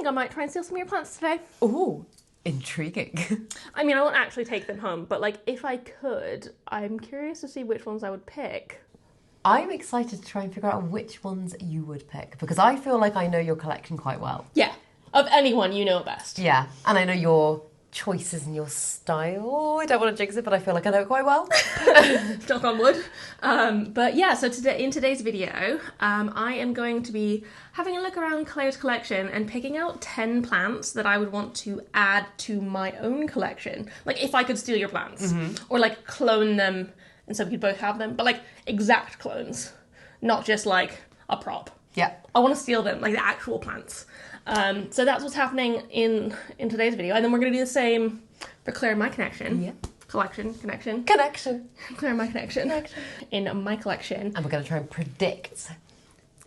think I might try and steal some of your plants today. Ooh, intriguing. I mean, I won't actually take them home, but like if I could, I'm curious to see which ones I would pick. I'm excited to try and figure out which ones you would pick because I feel like I know your collection quite well. Yeah, of anyone you know best. Yeah, and I know your choices and your style. I don't want to jinx it, but I feel like I know it quite well. Knock on wood. But yeah, so in today's video, I am going to be having a look around Claire's collection and picking out 10 plants that I would want to add to my own collection. Like if I could steal your plants or like clone them and so we could both have them, but like exact clones, not just like a prop. Yeah. I want to steal them, like the actual plants. So that's what's happening in today's video. And then we're going to do the same for Claire and my connection. Yeah. Connection. Claire and my connection. In my collection. And we're going to try and predict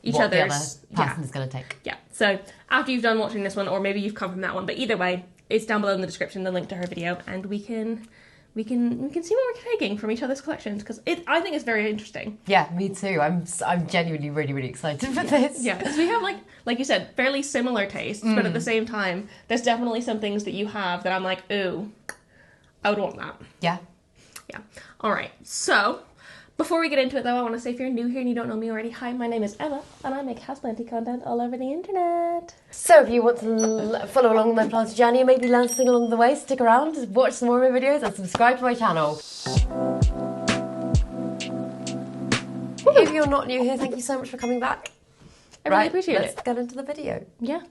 each what other's. the other person is going to take. Yeah. So after you've done watching this one, or maybe you've come from that one, but either way, it's down below in the description, the link to her video, and we can see what we're taking from each other's collections because I think it's very interesting. Yeah, me too. I'm genuinely really, really excited for this. Yeah, because we have like you said, fairly similar tastes, but at the same time, there's definitely some things that you have that I'm like, ooh, I would want that. Yeah. Yeah. All right. So before we get into it, though, I want to say if you're new here and you don't know me already, hi, my name is Emma, and I make houseplanty content all over the internet. So if you want to follow along with my planty journey and maybe learn something along the way, stick around, watch some more of my videos, and subscribe to my channel. If you're not new here, thank you so much for coming back. I really appreciate it. Let's get into the video. Yeah,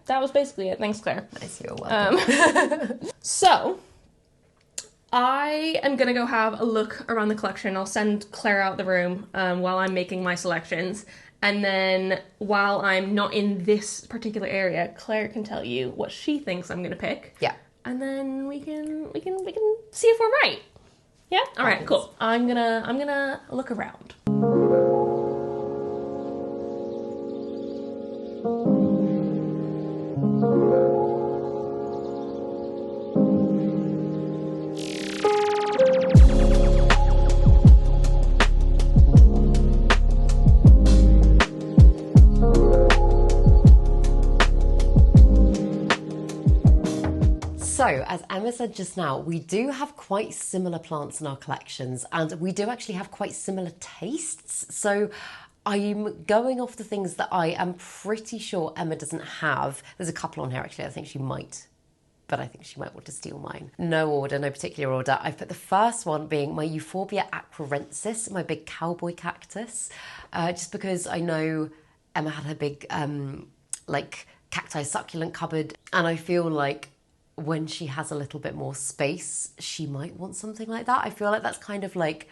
that was basically it. Thanks, Claire. Nice, you're welcome. So, I am going to go have a look around the collection. I'll send Claire out the room while I'm making my selections. And then while I'm not in this particular area, Claire can tell you what she thinks I'm going to pick. Yeah. And then we can see if we're right. Yeah? All right, cool. I'm going to look around. So, as Emma said just now, we do have quite similar plants in our collections and we do actually have quite similar tastes. So I'm going off the things that I am pretty sure Emma doesn't have. There's a couple on here actually, I think she might, but I think she might want to steal mine. No order, no particular order. I've put the first one being my Euphorbia aquarensis, my big cowboy cactus, just because I know Emma had her big like cacti succulent cupboard, and I feel like when she has a little bit more space, she might want something like that. I feel like that's kind of like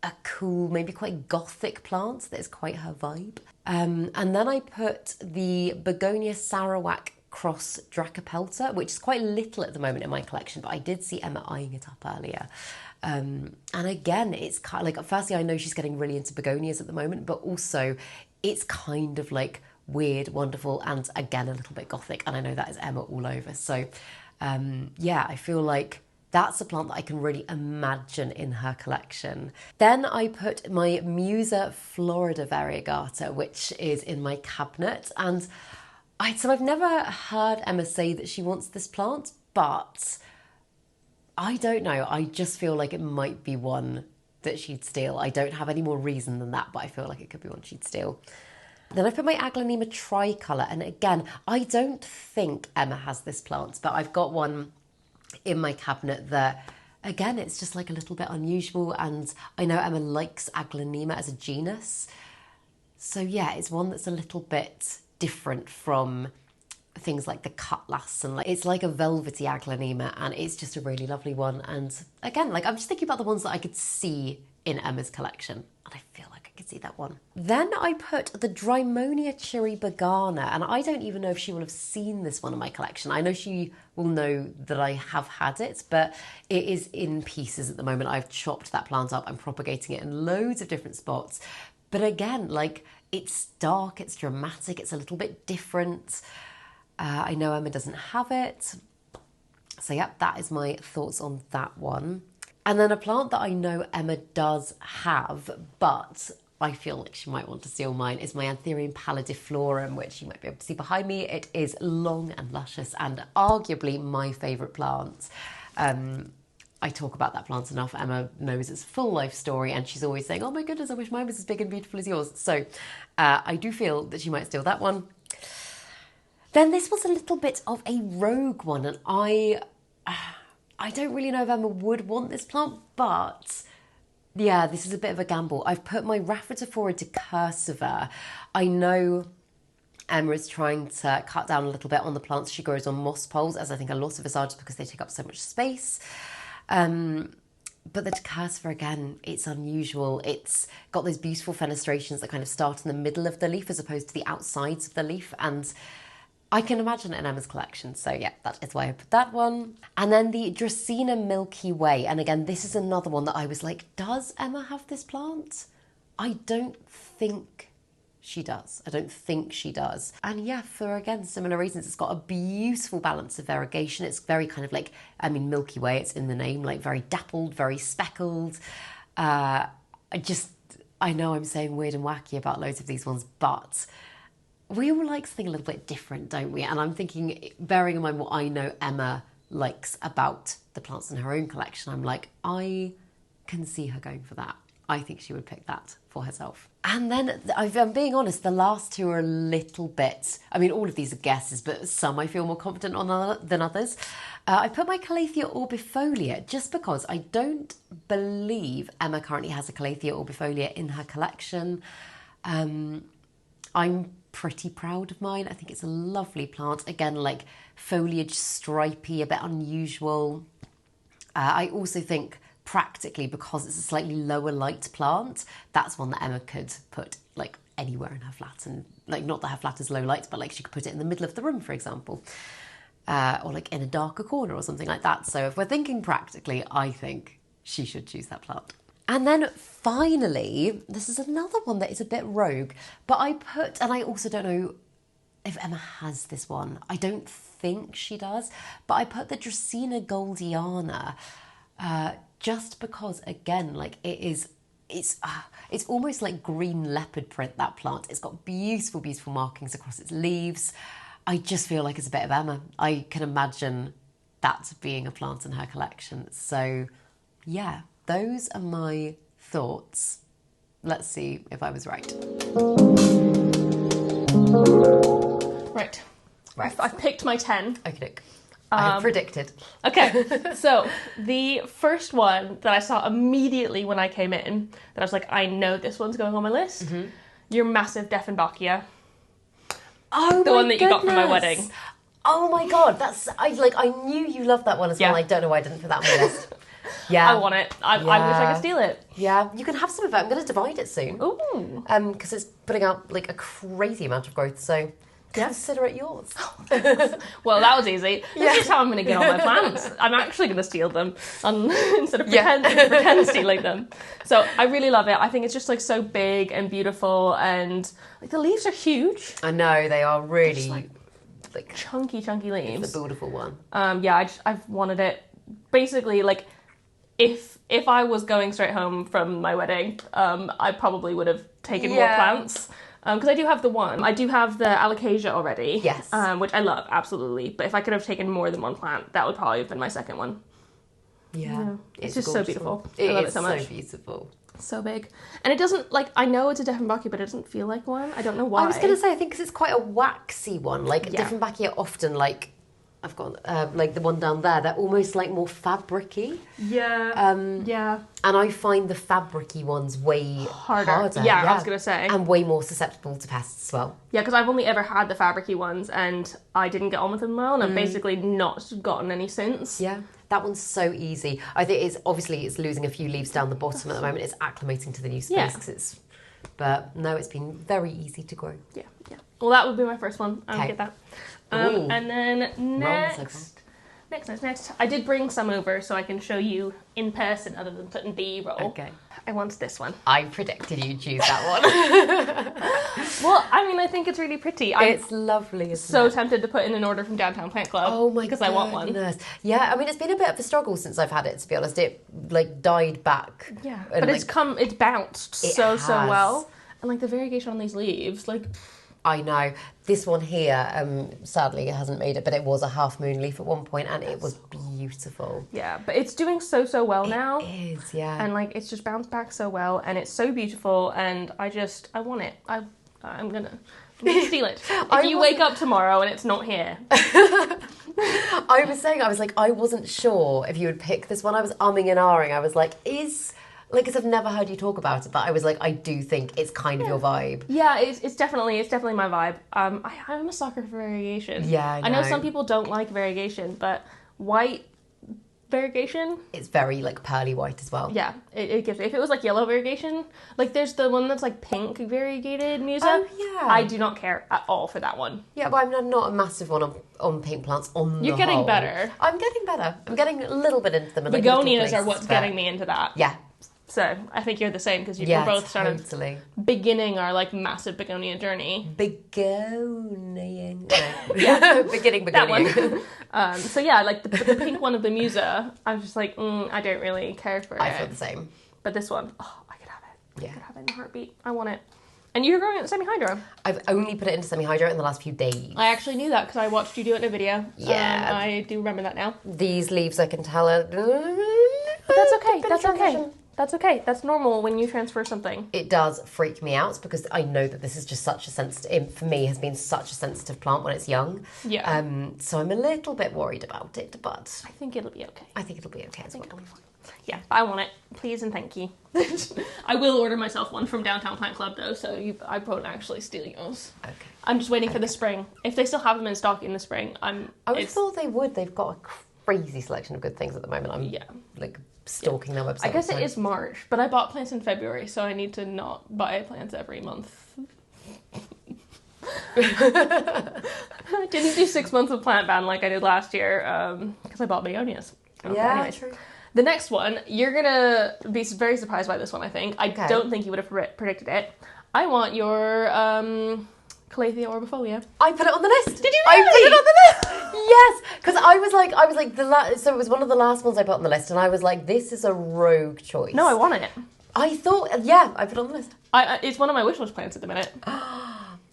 a cool, maybe quite gothic plant that is quite her vibe. And then I put the Begonia Sarawak Cross Dracopelta, which is quite little at the moment in my collection, but I did see Emma eyeing it up earlier. And again, it's kind of like, firstly, I know she's getting really into begonias at the moment, but also it's kind of like weird, wonderful, and again, a little bit gothic. And I know that is Emma all over. So yeah, I feel like that's a plant that I can really imagine in her collection. Then I put my Musa Florida Variegata, which is in my cabinet. And so I've never heard Emma say that she wants this plant, but I don't know. I just feel like it might be one that she'd steal. I don't have any more reason than that, but I feel like it could be one she'd steal. Then I put my Aglaonema tricolour, and again, I don't think Emma has this plant, but I've got one in my cabinet that, again, it's just like a little bit unusual, and I know Emma likes Aglaonema as a genus. So yeah, it's one that's a little bit different from things like the cutlass, and it's like a velvety Aglaonema, and it's just a really lovely one. And again, like I'm just thinking about the ones that I could see in Emma's collection, and I feel like I could see that one. Then I put the Dreimonia Cherry Bagana, and I don't even know if she will have seen this one in my collection. I know she will know that I have had it, but it is in pieces at the moment. I've chopped that plant up. I'm propagating it in loads of different spots. But again, like, it's dark, it's dramatic, it's a little bit different. I know Emma doesn't have it. So yeah, that is my thoughts on that one. And then a plant that I know Emma does have, but I feel like she might want to steal mine is my Anthurium pallidiflorum, which you might be able to see behind me. It is long and luscious and arguably my favourite plant. I talk about that plant enough. Emma knows its full life story and she's always saying, oh my goodness, I wish mine was as big and beautiful as yours. So I do feel that she might steal that one. Then this was a little bit of a rogue one, and I don't really know if Emma would want this plant, but yeah, this is a bit of a gamble. I've put my Rhaphidophora decursiva. I know Emma is trying to cut down a little bit on the plants she grows on moss poles, as I think a lot of us are, just because they take up so much space. But the decursiva, again, it's unusual. It's got those beautiful fenestrations that kind of start in the middle of the leaf as opposed to the outsides of the leaf, and I can imagine it in Emma's collection. So yeah, that is why I put that one. And then the Dracaena Milky Way. And again, this is another one that I was like, does Emma have this plant? I don't think she does. I don't think she does. And yeah, for again, similar reasons, it's got a beautiful balance of variegation. It's very kind of like, I mean, Milky Way, it's in the name, like very dappled, very speckled. I know I'm saying weird and wacky about loads of these ones, but we all like something a little bit different, don't we? And I'm thinking, bearing in mind what I know Emma likes about the plants in her own collection, I'm like, I can see her going for that. I think she would pick that for herself. And then, if I'm being honest, the last two are a little bit, I mean, all of these are guesses, but some I feel more confident on than others. I put my Calathea orbifolia just because I don't believe Emma currently has a Calathea orbifolia in her collection. I'm pretty proud of mine. I think it's a lovely plant. Again, like foliage stripy, a bit unusual. I also think practically, because it's a slightly lower light plant, that's one that Emma could put like anywhere in her flat, and like not that her flat is low light, but like she could put it in the middle of the room, for example, or like in a darker corner or something like that. So if we're thinking practically, I think she should choose that plant. And then finally, this is another one that is a bit rogue, but I put, and I also don't know if Emma has this one. I don't think she does, but I put the Dracaena goldiana, just because, again, like it's almost like green leopard print, that plant. It's got beautiful, beautiful markings across its leaves. I just feel like it's a bit of Emma. I can imagine that being a plant in her collection. So yeah, those are my thoughts. Let's see if I was right. Right. I've picked my 10. Okay. I predicted. Okay, so the first one that I saw immediately when I came in, that I was like, I know this one's going on my list. Mm-hmm. Your massive Dieffenbachia. Oh, the one that you got for my wedding. Oh my god, I knew you loved that one as well. I don't know why I didn't put that on my list. Yeah, I want it. I wish I could steal it. Yeah, you can have some of it. I'm going to divide it soon. Ooh. Because it's putting out like a crazy amount of growth. So. Consider it yours. Well, that was easy. This is how I'm going to get on my plants. I'm actually going to steal them instead of pretend stealing them. So I really love it. I think it's just like so big and beautiful, and like the leaves are huge. I know, they are really like chunky leaves. It's a beautiful one. I've wanted it. Basically, like if I was going straight home from my wedding, I probably would have taken more plants. Because I do have the one. I do have the Alocasia already. Yes. Which I love, absolutely. But if I could have taken more than one plant, that would probably have been my second one. Yeah. It's just so beautiful. I love it so much. It's so beautiful. So big. And it doesn't, like, I know it's a Dieffenbachia, but it doesn't feel like one. I don't know why. I was going to say, I think because it's quite a waxy one. Like, Dieffenbachia often, like, I've got, like, the one down there, they're almost, like, more fabric-y. Yeah. And I find the fabric-y ones way harder. Yeah, I was going to say. And way more susceptible to pests as well. Yeah, because I've only ever had the fabric-y ones, and I didn't get on with them well, and I've basically not gotten any since. Yeah, that one's so easy. I think it's losing a few leaves down the bottom at the moment. It's acclimating to the new space, because but no, it's been very easy to grow. Yeah. Well, that would be my first one. I'll get that. And then next, Next. I did bring some over so I can show you in person other than putting B-roll. Okay. I want this one. I predicted you'd choose that one. Well, I mean, I think it's really pretty. It's lovely, isn't so it? tempted to put in an order from Downtown Plant Club. Oh my because goodness. I want one. Yeah, I mean, it's been a bit of a struggle since I've had it, to be honest. It, like, died back. Yeah, And, but like, it's bounced so has. well. And, like, the variegation on these leaves, like... I know. This one here, sadly, it hasn't made it, but it was a half moon leaf at one point, and it was beautiful. Yeah, but it's doing so well now. It is, yeah. And, like, it's just bounced back so well, and it's so beautiful, and I want it. I'm gonna steal it. If you wake up tomorrow and it's not here. I was saying, I wasn't sure if you would pick this one. I was umming and ahhing. I was like, because I've never heard you talk about it, but I was like, I do think it's kind of your vibe. Yeah, it's definitely my vibe. I'm a sucker for variegation. Yeah, I know some people don't like variegation, but white variegation, it's very like pearly white as well. yeah, it gives. If it was like yellow variegation, like there's the one that's like pink variegated musa. Oh, yeah. I do not care at all for that one. Yeah, but I'm not a massive one on pink plants on the You're getting whole. better. I'm getting better. I'm getting a little bit into them. in, like, Begonias little are what's places, getting me into that. Yeah. So I think you're the same because Yeah, we're both sort of totally. beginning our like massive begonia journey. Begoniaing. Yeah, beginning That begoniaing. one. So yeah, like the pink one of the musa, I was just like, I don't really care for it. I feel the same. But this one, I could have it. Yeah. I could have it in a heartbeat. I want it. And you're growing it in semi-hydro. I've only put it into semi-hydro in the last few days. I actually knew that because I watched you do it in a video. Yeah. I do remember that now. These leaves, I can tell are... But that's okay. Bit of That's okay. transition. That's okay. That's normal when you transfer something. It does freak me out because I know that this is just such a sensitive, for me, has been such a sensitive plant when it's young. Yeah. So I'm a little bit worried about it, but I think it'll be okay. I think it'll be okay as well. It'll be fine. Yeah, I want it. Please and thank you. I will order myself one from Downtown Plant Club though, so I won't actually steal yours. Okay. I'm just waiting for the spring. If they still have them in stock in the spring, I would have thought they would. They've got a crazy selection of good things at the moment. I'm like stalking their website. I guess it is March, but I bought plants in February, so I need to not buy plants every month. I didn't do 6 months of plant ban like I did last year because I bought begonias. Yeah, anyways. true. The next one, you're gonna be very surprised by this one, I think. I don't think you would have predicted it. I want your Calathea orbifolia. I put it on the list. Did you I really? put it on the list. Yes, because I was like so it was one of the last ones I put on the list, and I was like, this is a rogue choice. No, I want it. I thought, yeah, I put it on the list. It's one of my wish list plants at the minute.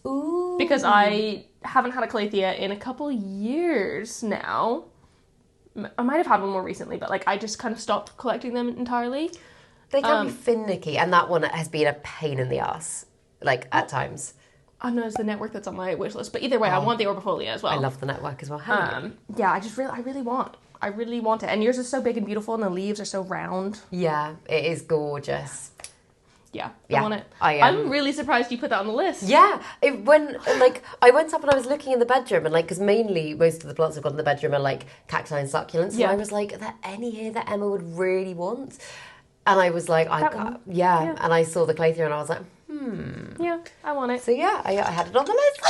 Ooh. Because I haven't had a Calathea in a couple years now. I might have had one more recently, but like I just kind of stopped collecting them entirely. They can be finicky, and that one has been a pain in the ass, like at times. I know it's the network that's on my wish list, but either way, I want the orbifolia as well. I love the network as well. Yeah, I really want it, and yours is so big and beautiful, and the leaves are so round. Yeah, it is gorgeous. Yeah, Yeah, I want it. I'm really surprised you put that on the list. Yeah, when I went up and I was looking in the bedroom, and because mainly most of the plants I've got in the bedroom are like cacti and succulents, Yeah. and I was like, are there any here that Emma would really want? And I was like, yeah, and I saw the Calathea and I was like, Yeah, I want it. So yeah, I had it on the list.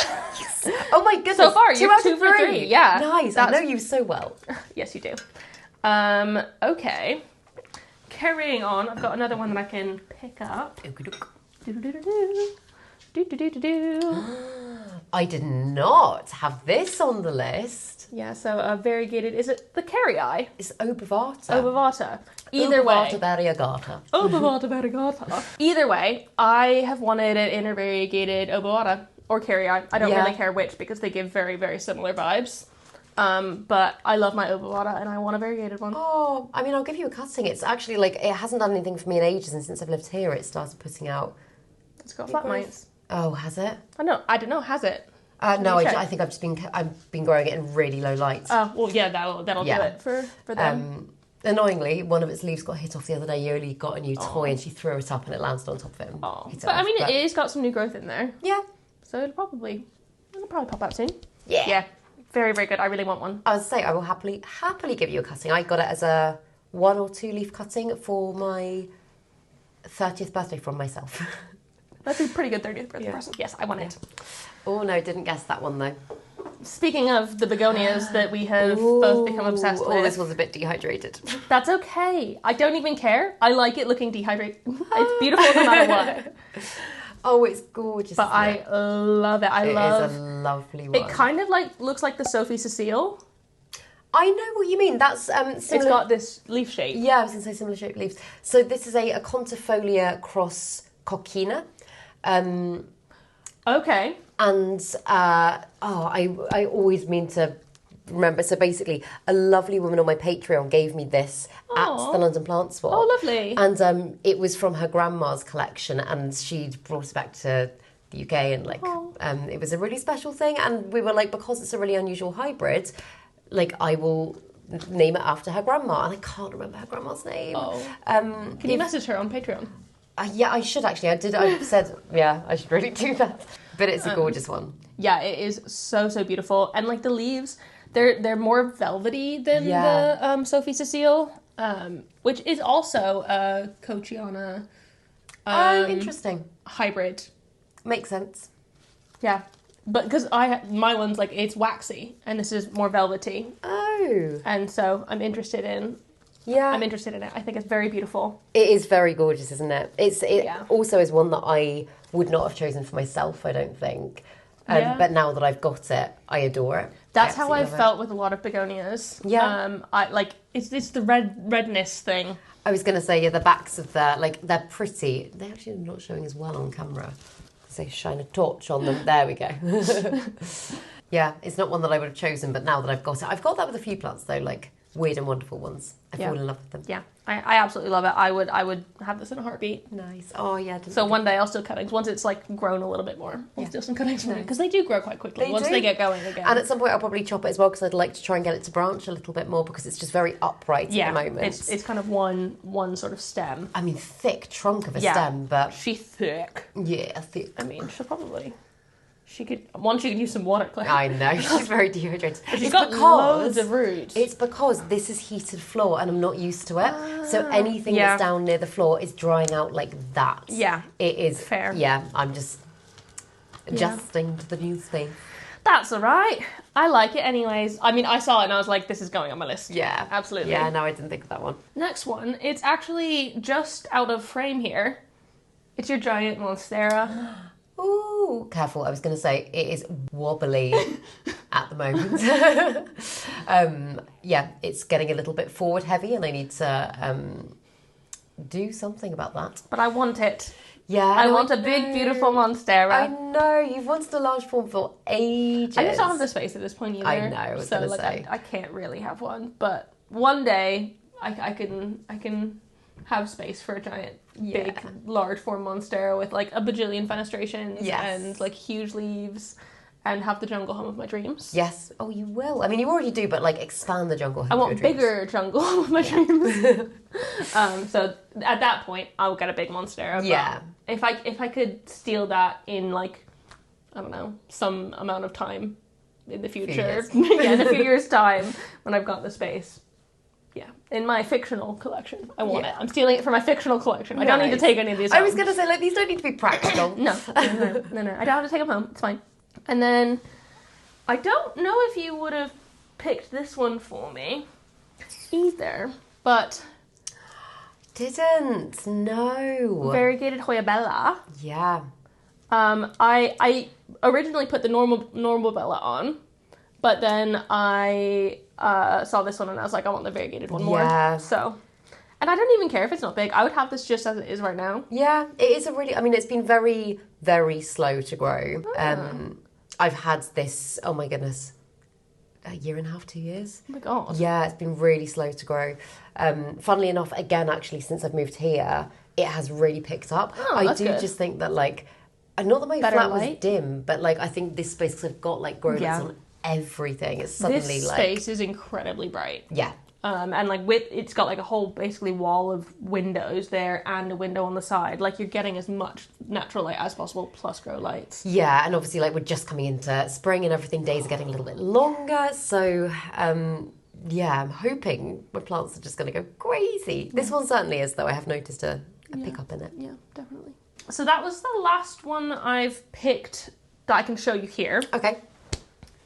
Oh my goodness! So far, two you're out 2 of for 3. Yeah, nice. I know you so well. Yes, you do. Okay. Carrying on, I've got another one that I can pick up. I did not have this on the list. Yeah, so a variegated. Is it the Carrii? It's obovata. Obovata. Either way. Obovata variegata. Obovata variegata. Either way, I have wanted an intervariegated Obovata or Carrii. I don't really care which because they give very, very similar vibes. But I love my Obovata and I want a variegated one. Oh, I mean, I'll give you a cutting. It's actually like, it hasn't done anything for me in ages, and since I've lived here, it started putting out. It's got flat mites. Oh, has it? I don't know, has it? No, I think I've been growing it in really low light. Oh, well, yeah, that'll do it for them. Annoyingly, one of its leaves got hit off the other day. Yoli got a new toy and she threw it up and it landed on top of it. And hit it But off. I mean, it is got some new growth in there. Yeah. So it'll probably pop out soon. Yeah. Yeah. Very, very good. I really want one. I would say I will happily give you a cutting. I got it as a 1 or 2 leaf cutting for my 30th birthday from myself. That's a pretty good 30th birthday present. Yes, I want it. Oh no, didn't guess that one though. speaking of the begonias that we have both become obsessed with. Oh, this one's a bit dehydrated. That's okay. I don't even care. I like it looking dehydrated. It's beautiful no matter what. Oh, it's gorgeous. But I love it. It is a lovely one. It kind of like looks like the Sophie Cecile. I know what you mean. That's similar. It's got this leaf shape. Yeah, I was going to say similar shaped leaves. So this is a Contifolia cross coquina. Okay. And I always mean to remember. So basically, a lovely woman on my Patreon gave me this at the London Plant Swap. Oh, lovely. And it was from her grandma's collection, and she'd brought it back to the UK, and like it was a really special thing. And we were like, because it's a really unusual hybrid, like I will name it after her grandma, and I can't remember her grandma's name. Can you message her on Patreon? Yeah, I should actually. I said, yeah, I should really do that. But it's a gorgeous one. Yeah, it is so beautiful, and like the leaves, they're more velvety than the Sophie Cecile, which is also a Cochiana. Interesting Hybrid. Makes sense. Yeah, but because my one's like it's waxy, and this is more velvety. Oh, and so I'm interested in. Yeah, I'm interested in it. I think it's very beautiful. It is very gorgeous, isn't it? It also is one that I would not have chosen for myself, I don't think. But now that I've got it, I adore it. That's how I felt with a lot of begonias. Yeah. I like it's the redness thing. I was going to say, the backs of they're pretty. They're actually not showing as well on camera. Say shine a torch on them. There we go. Yeah, it's not one that I would have chosen, but now that I've got it, I've got that with a few plants though, like weird and wonderful ones. I fall in love with them. Yeah, I absolutely love it. I would have this in a heartbeat. Nice. Oh yeah. So one day I'll still cuttings. Once it's like grown a little bit more, I'll do some cuttings from it because they do grow quite quickly once they get going again. And at some point I'll probably chop it as well because I'd like to try and get it to branch a little bit more because it's just very upright at the moment. It's kind of one sort of stem. I mean, thick trunk of a stem, but she's thick. Yeah, thick. I mean, she could use some water, Claire. I know, she's very dehydrated. She's got loads of roots. It's because this is heated floor and I'm not used to it. So anything that's down near the floor is drying out like that. Yeah. It is. Fair. Yeah, I'm just adjusting to the new space. That's all right. I like it anyways. I mean, I saw it and I was like, this is going on my list. Yeah. Absolutely. Yeah, no, I didn't think of that one. Next one. It's actually just out of frame here. It's your giant Monstera. Ooh, careful. I was going to say it is wobbly at the moment. Yeah, it's getting a little bit forward heavy and I need to do something about that. But I want it. Yeah, I want a big, beautiful Monstera. I know. You've wanted a large form for ages. I just don't have the space at this point either. I know. I was going to say. I can't really have one. But one day I can have space for a giant, big, large form Monstera with like a bajillion fenestrations and like huge leaves and have the jungle home of my dreams. Yes. Oh, you will. I mean, you already do, but like expand the jungle home I of want your dreams. bigger jungle home of my dreams. So at that point, I'll get a big Monstera. Yeah. If I could steal that in like, I don't know, some amount of time in the future. In a few years' time when I've got the space. Yeah, in my fictional collection. I want it. I'm stealing it for my fictional collection. Nice. I don't need to take any of these home. I was going to say, like, these don't need to be practical. No. I don't have to take them home. It's fine. And then, I don't know if you would have picked this one for me either, but... Didn't. No. Variegated Hoya-Bella. Yeah. I originally put the normal Bella on, but then I saw this one and I was like, I want the variegated one more. Yeah. So, and I don't even care if it's not big. I would have this just as it is right now. Yeah, it is it's been very, very slow to grow. I've had this, oh my goodness, a year and a half, 2 years. Oh my God. Yeah, it's been really slow to grow. Funnily enough, again, actually, since I've moved here, it has really picked up. I do just think that, like, not that my flat was dim, but, like, I think this space, because I've got, like, grown lights on everything, it's suddenly, this like... This space is incredibly bright. Yeah. And, like, it's got, like, a whole, basically, wall of windows there and a window on the side. Like, you're getting as much natural light as possible, plus grow lights. Yeah, and obviously, like, we're just coming into spring and everything, days are getting a little bit longer, so... yeah, I'm hoping my plants are just going to go crazy. This one certainly is, though. I have noticed a pickup in it. Yeah, definitely. So that was the last one I've picked that I can show you here. Okay.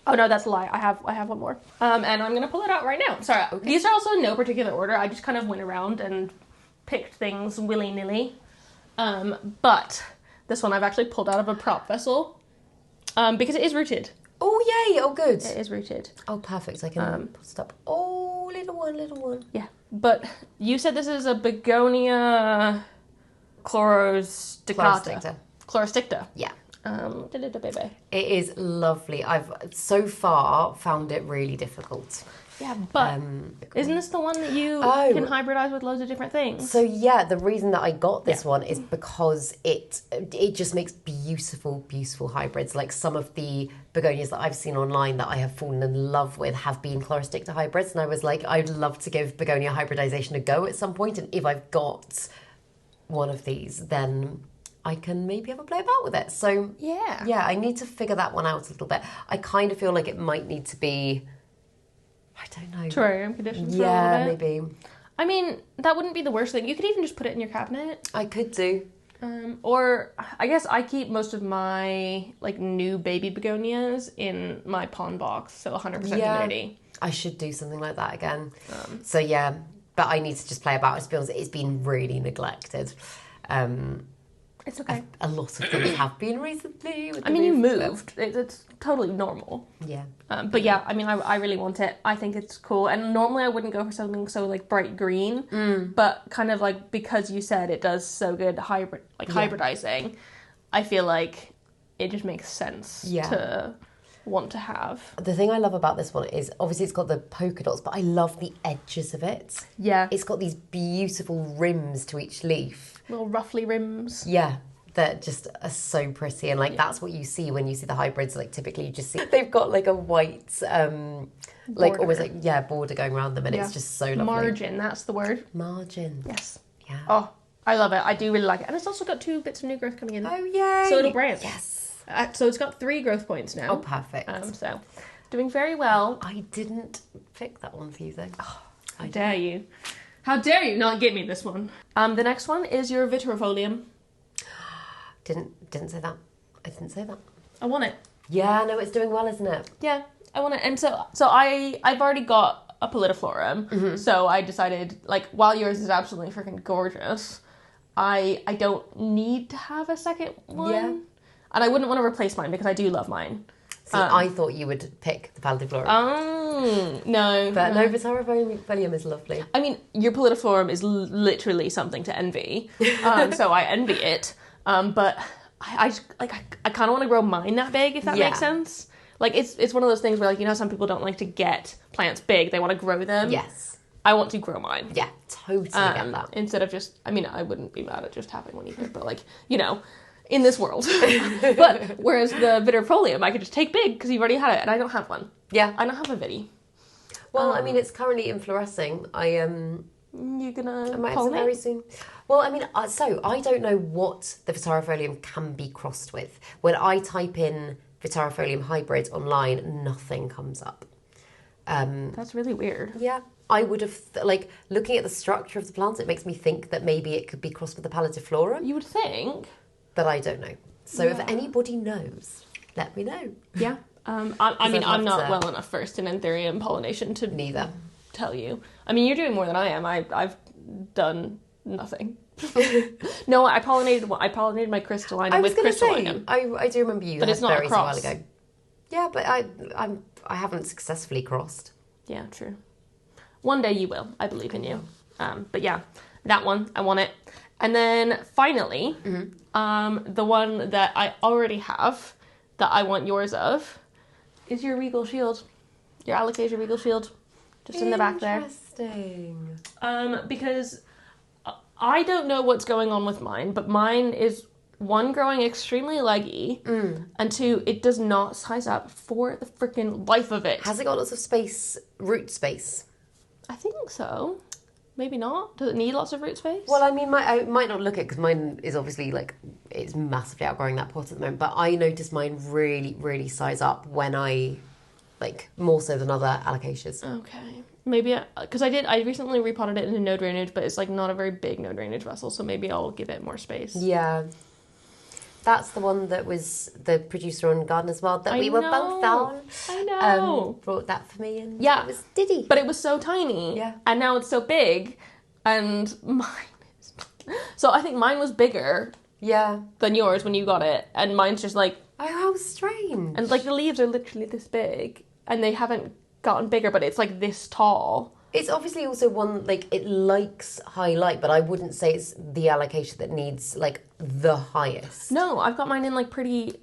Oh no, that's a lie. I have one more. And I'm gonna pull it out right now. Sorry, Okay. these are also in no particular order. I just kind of went around and picked things willy-nilly. But this one I've actually pulled out of a prop vessel. Because it is rooted. Oh, yay. Oh, good. It is rooted. Oh, perfect. I can stop. Oh, little one. Yeah. But you said this is a begonia chlorosticata. Chlorosticta. Yeah. Baby. It is lovely. I've so far found it really difficult. Yeah, but isn't this the one that you can hybridize with loads of different things? So yeah, the reason that I got this one is because it just makes beautiful hybrids. Like some of the begonias that I've seen online that I have fallen in love with have been Chlorosticta hybrids, and I was like, I'd love to give begonia hybridization a go at some point, and if I've got one of these, then I can maybe have a play about with it. So yeah, I need to figure that one out a little bit. I kind of feel like it might need to be, I don't know, terrarium conditions for a little bit. Maybe. I mean, that wouldn't be the worst thing. You could even just put it in your cabinet. I could do. Or I guess I keep most of my like new baby begonias in my pond box, so 100% humidity. I should do something like that again. So yeah, but I need to just play about. To be honest, it's been really neglected. It's okay. A lot of things have been recently. I mean, you moved. It's totally normal. Yeah. But yeah, I mean, I really want it. I think it's cool. And normally I wouldn't go for something so like bright green, but kind of like because you said it does so good hybridizing, I feel like it just makes sense to want to have. The thing I love about this one is obviously it's got the polka dots, but I love the edges of it. Yeah. It's got these beautiful rims to each leaf. Little ruffly rims. Yeah, that just are so pretty. And like that's what you see when you see the hybrids. Like typically you just see they've got like a white, like almost like, border going around them, and it's just so lovely. Margin, that's the word. Margin. Yes. Yeah. Oh, I love it. I do really like it. And it's also got 2 bits of new growth coming in. Oh, yay. So it'll branch. Yes. So it's got 3 growth points now. Oh, perfect. So doing very well. I didn't pick that one for you though. Oh, how dare you. How dare you not give me this one? The next one is your vitrifolium. Didn't say that. I didn't say that. I want it. Yeah, no, it's doing well, isn't it? Yeah, I want it. And so I've already got a pallidiflorum. So I decided, like, while yours is absolutely freaking gorgeous, I don't need to have a second one. Yeah. And I wouldn't want to replace mine because I do love mine. See, I thought you would pick the pallidiflorum. Oh, no. But no, vitrifolium is lovely. I mean, your pallidiflorum is literally something to envy. So I envy it. But I kind of want to grow mine that big, if that makes sense. Like, it's one of those things where, like, you know, some people don't like to get plants big. They want to grow them. Yes. I want to grow mine. Yeah, totally get that. Instead of just, I mean, I wouldn't be mad at just having one either, but, like, you know, in this world. But whereas the vitrifolium, I could just take big because you've already had it, and I don't have one. Yeah. I don't have a vidi. Well, I mean, it's currently inflorescing. You're gonna I might have some very soon. Well, I mean, so I don't know what the vitrifolium can be crossed with. When I type in vitrifolium hybrid online, nothing comes up. That's really weird. Yeah. I would have, like, looking at the structure of the plant, it makes me think that maybe it could be crossed with the pallidiflorum. You would think. But I don't know. So if anybody knows, let me know. Yeah. I mean, I'm not well enough versed in anthurium pollination to tell you. I mean, you're doing more than I am. I've done nothing. No, I pollinated my crystallina with crystallina. I do remember you. But it's not a cross. A while ago. Yeah, but I haven't successfully crossed. Yeah, true. One day you will. I believe in you. But yeah, that one, I want it. And then finally, the one that I already have that I want yours of is your Regal Shield. Your Alocasia Regal Shield. Just in the back there. Interesting. Because I don't know what's going on with mine, but mine is, 1, growing extremely leggy, and 2, it does not size up for the freaking life of it. Has it got lots of space, root space? I think so. Maybe not. Does it need lots of root space? Well, I mean, I might not look at it because mine is obviously, like, it's massively outgrowing that pot at the moment. But I noticed mine really, really size up when I, like, more so than other alocasias. Okay. Maybe, because I recently repotted it into no drainage, but it's, like, not a very big no drainage vessel, so maybe I'll give it more space. Yeah. That's the one that was the producer on Gardener's World that we were both on. I know. Brought that for me, and Yeah. it was Diddy. But it was so tiny. Yeah. And now it's so big. And mine is... So I think mine was bigger than yours when you got it. And mine's just like... Oh, how strange. And like the leaves are literally this big. And they haven't gotten bigger, but it's like this tall. It's obviously also one, like, it likes high light, but I wouldn't say it's the allocation that needs, like, the highest. No, I've got mine in like pretty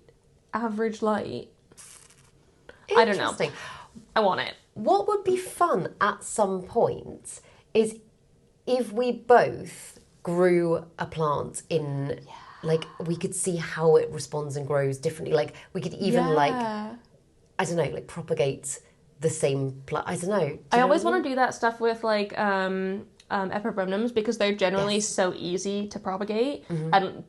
average light. I don't know. I want it. What would be fun at some point is if we both grew a plant in, like, we could see how it responds and grows differently. Like, we could even, like, I don't know, like, propagate the same plant. I don't know. I always want to do that stuff with, like, epibremnums because they're generally so easy to propagate. And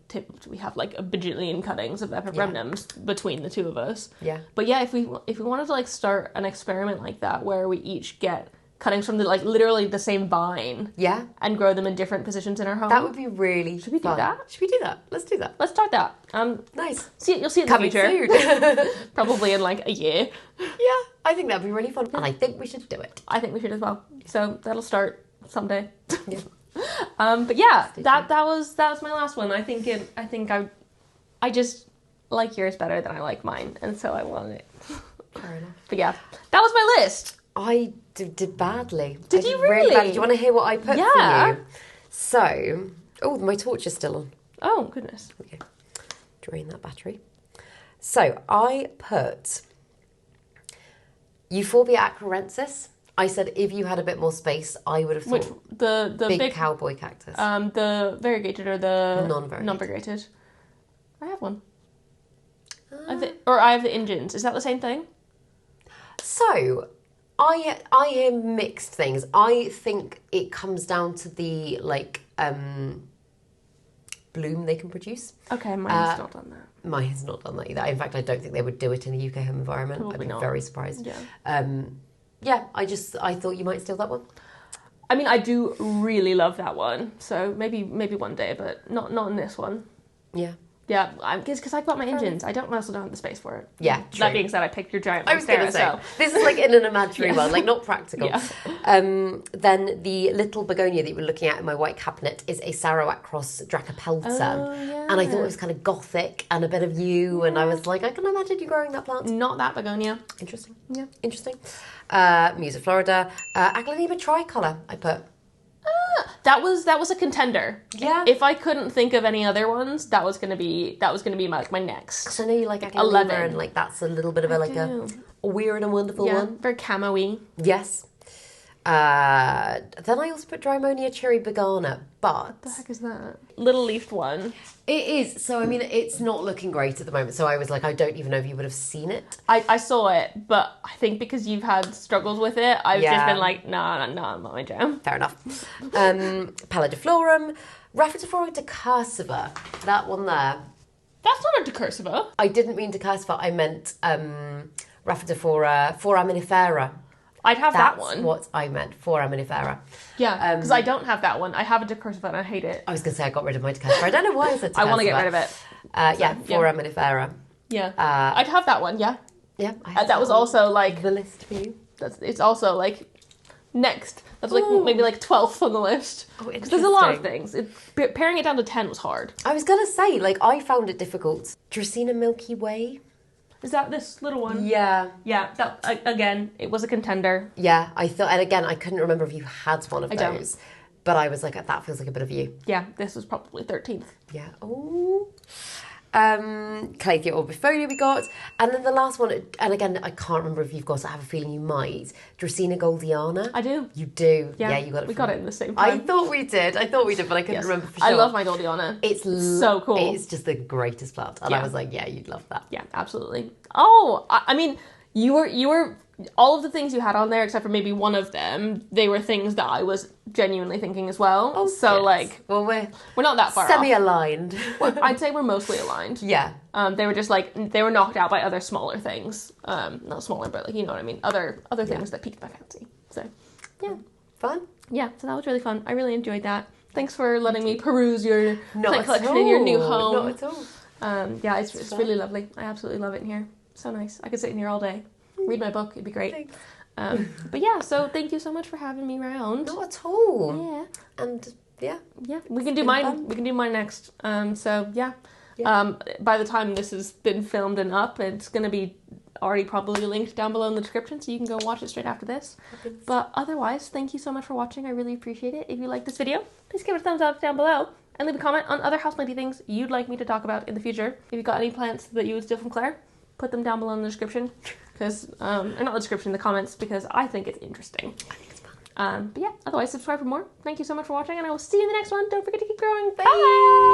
we have, like, a bajillion cuttings of epibremnums between the two of us. Yeah. But yeah, if we wanted to, like, start an experiment like that where we each get cuttings from the, like, literally the same vine. Yeah. And grow them in different positions in our home. That would be really Should we do fun. that? Should we do that? Let's do that. Let's start that. Nice. You'll see it in Coming the future. soon. Probably in, like, a year. Yeah, I think that'd be really fun. And I think we should do it. I think we should as well. So that'll start someday. Yeah. But yeah, that was my last one. I just like yours better than I like mine, and so I want it. Fair enough. But yeah, that was my list. I did badly. Did you really? Badly. Do you want to hear what I put for you? So, my torch is still on. Oh goodness. Okay. Drain that battery. So I put Euphorbia acrorensis. I said if you had a bit more space, I would have thought the big cowboy cactus. The variegated or the non-variegated. Non-variegated. I have one. I have the Indians. Is that the same thing? So, I hear mixed things. I think it comes down to the like bloom they can produce. Okay, mine's not done that. Mine's not done that either. In fact, I don't think they would do it in a UK home environment. Probably I'd be not. very surprised. Yeah. I thought you might steal that one. I mean, I do really love that one. So maybe one day, but not in this one. Yeah. Yeah, because I've got my Indians. I also don't have the space for it. Yeah, true. That being said, I picked your giant I was going to say, this is like in an imaginary world, like not practical. Yeah. Then the little begonia that you were looking at in my white cabinet is a Sarroacros dracopelta. Oh, yeah. And I thought it was kind of gothic and a bit of you, and I was like, I can imagine you growing that plant. Not that begonia. Interesting. Yeah. Interesting. Musa Florida. Aglaonema tricolor, I put. That was a contender. Yeah. If I couldn't think of any other ones, that was gonna be my next. So I know you like Aglaonema 11. and like that's a little bit of a weird and wonderful one. Very camo-y. Yes. Then I also put Dreamiost cherry begana, but... What the heck is that? Little leafed one. It is. So, I mean, it's not looking great at the moment. So I was like, I don't even know if you would have seen it. I saw it, but I think because you've had struggles with it, I've just been like, nah, not my jam. Fair enough. Palladiflorum, Rhaphidophora decursiva. That one there. That's not a decursiva. I didn't mean decursiva. I meant Rhaphidophora foraminifera. I'd have that one. That's what I meant, foraminifera. Yeah, because I don't have that one. I have a decursiva and I hate it. I was going to say I got rid of my decursiva. I don't know why I said decursiva. I want to get rid of it. Foraminifera. Yeah. I'd have that one, yeah. Yeah. That was also like... the list for you. It's also like next. That's like maybe like 12th on the list. Oh, because there's a lot of things. Paring it down to 10 was hard. I was going to say, like, I found it difficult. Dracaena Milky Way. Is that this little one? Yeah. Yeah, that, again, it was a contender. Yeah, I thought, and again, I couldn't remember if you had one of those. Don't. But I was like, that feels like a bit of you. Yeah, this was probably 13th. Yeah. Oh. Calathea orbifolia we got. And then the last one, and again, I can't remember if you've got it, I have a feeling you might. Dracaena goldiana. I do. You do. Yeah, you got it. We got it in the same time. I thought we did, but I couldn't remember for sure. I love my goldiana. It's so cool. It's just the greatest plant. And I was like, yeah, you'd love that. Yeah, absolutely. Oh, I mean, you were all of the things you had on there, except for maybe one of them, they were things that I was genuinely thinking as well. Oh, so yes. like, well, we're not that far semi-aligned. I'd say we're mostly aligned. Yeah. They were just like, they were knocked out by other smaller things. Not smaller, but like, you know what I mean? Other things that piqued my fancy. So, yeah. Fun? Yeah, so that was really fun. I really enjoyed that. Thanks for letting me peruse your plant collection all. in your new home. Not at all. Yeah, it's really lovely. I absolutely love it in here. So nice. I could sit in here all day, read my book. It'd be great. Thanks. But yeah, so thank you so much for having me around. Not at all. Yeah. And yeah. We can do mine. Fun. We can do mine next. So yeah. Yeah. By the time this has been filmed and up, it's going to be already probably linked down below in the description, so you can go watch it straight after this. But otherwise, thank you so much for watching. I really appreciate it. If you like this video, please give it a thumbs up down below and leave a comment on other houseplanty things you'd like me to talk about in the future. If you've got any plants that you would steal from Claire, put them down below in the description, because or not the description, the comments, because I think it's interesting. I think it's fun. But yeah, otherwise subscribe for more. Thank you so much for watching, and I will see you in the next one. Don't forget to keep growing. Bye. Bye.